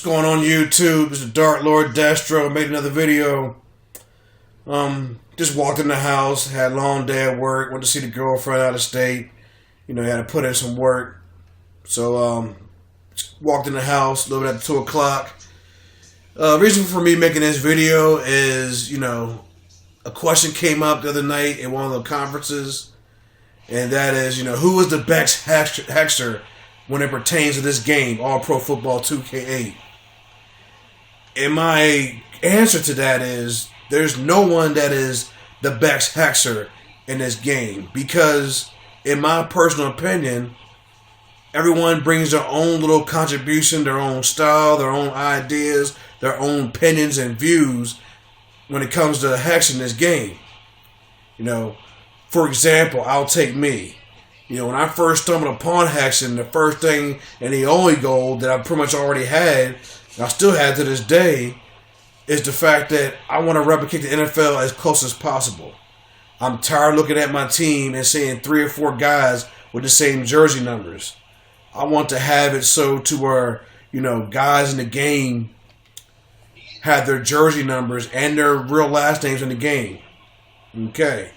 What's going on YouTube? This is Dark Lord Destro. Made another video. Just walked in the house, had a long day at work, went to see the girlfriend out of state. You know, had to put in some work. So, walked in the house a little bit after 2 o'clock. Reason for me making this video is, you know, a question came up the other night in one of the conferences. And that is, you know, who is the best hexer when it pertains to this game, All Pro Football 2K8? And my answer to that is, there's no one that is the best hexer in this game. Because, in my personal opinion, everyone brings their own little contribution, their own style, their own ideas, their own opinions and views when it comes to hexing this game. You know, for example, I'll take me. You know, when I first stumbled upon hexing, the first thing and the only goal that I pretty much already had, and I still have to this day, is the fact that I want to replicate the NFL as close as possible. I'm tired of looking at my team and seeing 3 or 4 guys with the same jersey numbers. I want to have it so to where, you know, guys in the game have their jersey numbers and their real last names in the game. Okay.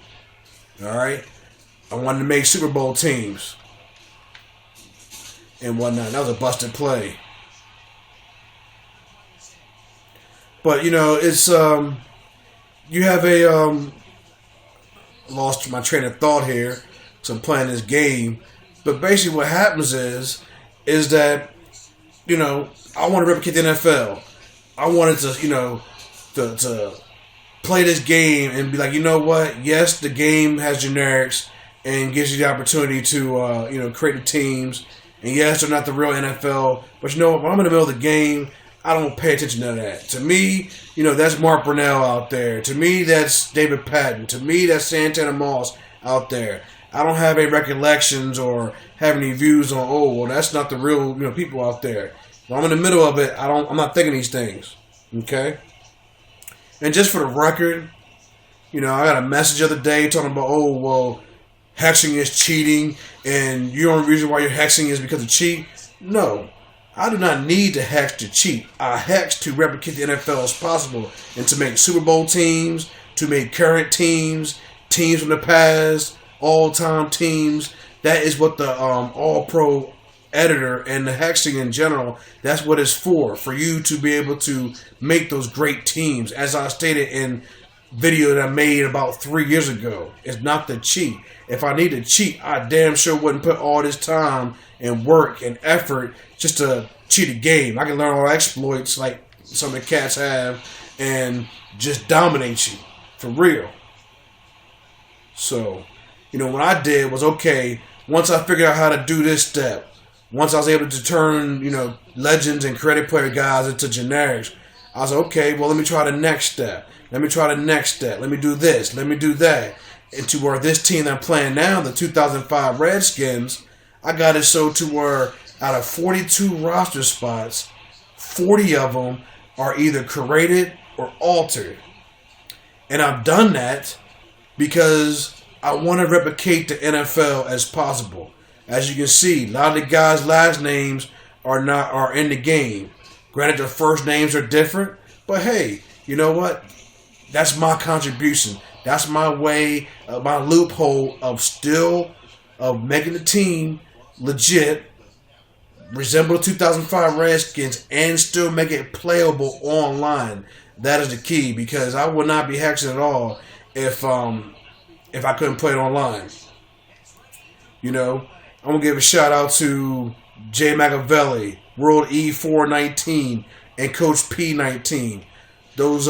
Alright. I wanted to make Super Bowl teams and whatnot. That was a busted play. But, you know, it's, you have a, lost my train of thought here, so I'm playing this game. But basically what happens is that, you know, I want to replicate the NFL. I wanted to, you know, to play this game and be like, you know what? Yes, the game has generics and gives you the opportunity to, you know, create the teams. And yes, they're not the real NFL. But you know what? When I'm in the middle of the game, I don't pay attention to that. To me, you know, that's Mark Brunell out there. To me, that's David Patton. To me, that's Santana Moss out there. I don't have any recollections or have any views on, oh, well, that's not the real, you know, people out there. When I'm in the middle of it, I'm not thinking these things. Okay? And just for the record, you know, I got a message the other day talking about, oh, well, hexing is cheating, and the only reason why you're hexing is because of cheat. No. I do not need to hex to cheat. I hex to replicate the NFL as possible and to make Super Bowl teams, to make current teams, teams from the past, all-time teams. That is what the All-Pro editor and the hexing in general, that's what it's for you to be able to make those great teams. As I stated in video that I made about 3 years ago, it's not to cheat. If I need to cheat, I damn sure wouldn't put all this time and work and effort just to cheat a game. I can learn all exploits like some of the cats have and just dominate you for real. So, you know, what I did was, okay, once I figured out how to do this step, once I was able to turn, you know, legends and credit player guys into generics, I was like, okay, well, let me try the next step. Let me try the next step. Let me do this. Let me do that. And to where this team that I'm playing now, the 2005 Redskins, I got it so to where out of 42 roster spots, 40 of them are either created or altered. And I've done that because I want to replicate the NFL as possible. As you can see, a lot of the guys' last names are in the game. Granted, their first names are different, but hey, you know what? That's my contribution. That's my way, my loophole of making the team legit, resemble the 2005 Redskins, and still make it playable online. That is the key, because I would not be hexing at all if I couldn't play it online. You know, I'm going to give a shout out to Jay Machiavelli, World E419, and Coach P19. Those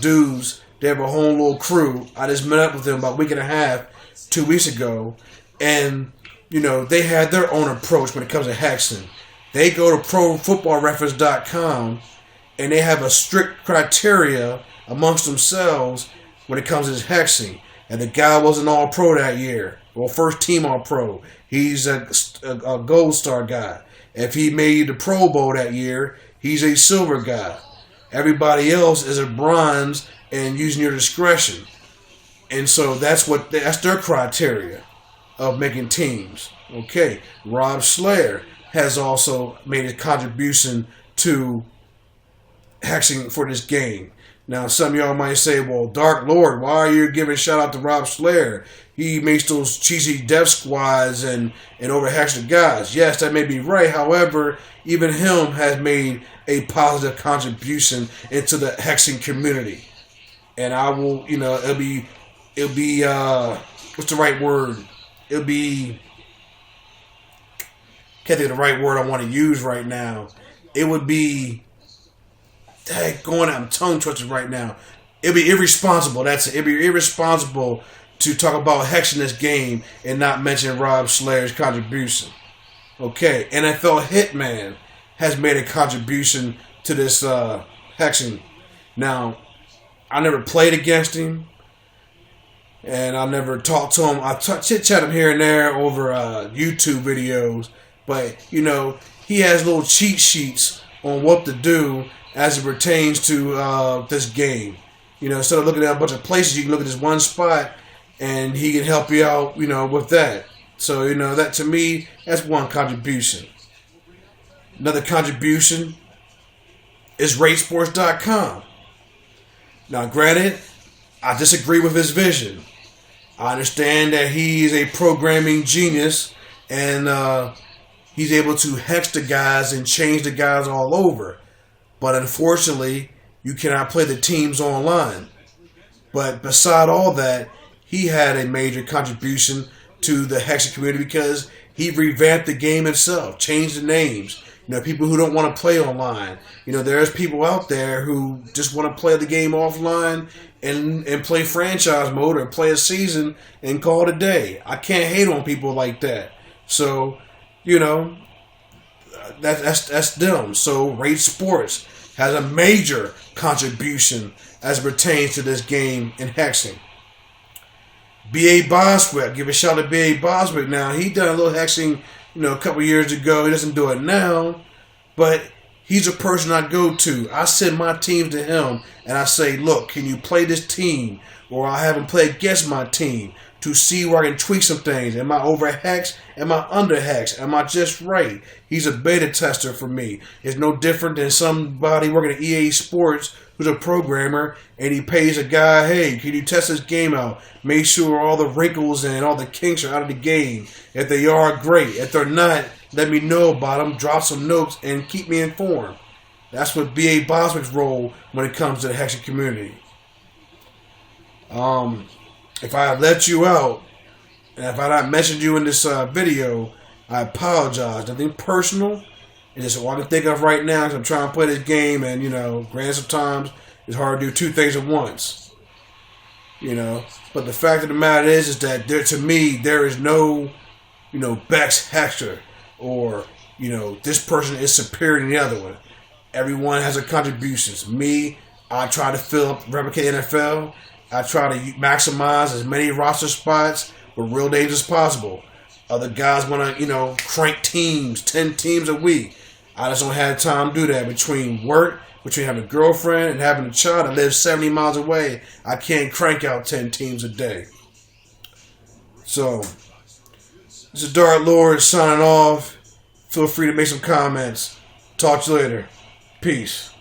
dudes, they have a whole little crew. I just met up with them about a week and a half, 2 weeks ago. And, you know, they had their own approach when it comes to hexing. They go to ProFootballReference.com and they have a strict criteria amongst themselves when it comes to hexing. And the guy wasn't all-pro that year. Well, first team all-pro. He's a gold star guy. If he made the Pro Bowl that year, he's a silver guy. Everybody else is a bronze and using your discretion. And so that's their criteria of making teams. Okay, Rob Slayer has also made a contribution to hexing for this game. Now, some of y'all might say, well, Dark Lord, why are you giving shout out to Rob Slayer? He makes those cheesy death squads and overhex the guys. Yes, that may be right. However, even him has made a positive contribution into the hexing community. And I will, it'll be, what's the right word? It'll be, can't think of the right word I want to use right now. It would be, I'm tongue twisted right now. It'd be irresponsible. That's it. It'd be irresponsible to talk about hexing this game and not mention Rob Slayer's contribution. Okay, NFL Hitman has made a contribution to this hexing. Now, I never played against him, and I never talked to him. I chit-chat him here and there over YouTube videos, but, he has little cheat sheets on what to do as it pertains to this game. Instead of looking at a bunch of places, you can look at this one spot, and he can help you out, with that. So, that to me, that's one contribution. Another contribution is RateSports.com. Now, granted, I disagree with his vision. I understand that he's a programming genius, and he's able to hex the guys and change the guys all over. But unfortunately, you cannot play the teams online. But beside all that, he had a major contribution to the hexing community because he revamped the game itself, changed the names. People who don't want to play online. There's people out there who just want to play the game offline and play franchise mode or play a season and call it a day. I can't hate on people like that. So, that's them. So Rate Sports has a major contribution as it pertains to this game in hexing. B.A. Boswick, give a shout out to B.A. Boswick. Now, he done a little hexing, a couple years ago. He doesn't do it now, but he's a person I go to. I send my teams to him, and I say, look, can you play this team? Or I have him play against my team to see where I can tweak some things. Am I over hex? Am I under hex? Am I just right? He's a beta tester for me. It's no different than somebody working at EA Sports who's a programmer, and he pays a guy, hey, can you test this game out? Make sure all the wrinkles and all the kinks are out of the game. If they are, great. If they're not, let me know about them, drop some notes, and keep me informed. That's what B.A. Boswick's role when it comes to the hexing community. If I have let you out, and if I not mentioned you in this video, I apologize. Nothing personal. It's just what I can think of right now because I'm trying to play this game, and, granted sometimes it's hard to do two things at once. But the fact of the matter is that to me, there is no, best hexer or, this person is superior to the other one. Everyone has a contribution. Me, I try to replicate NFL. I try to maximize as many roster spots with real names as possible. Other guys want to, crank teams, 10 teams a week. I just don't have time to do that. Between work, between having a girlfriend and having a child that lives 70 miles away, I can't crank out 10 teams a day. So, this is Dark Lord signing off. Feel free to make some comments. Talk to you later. Peace.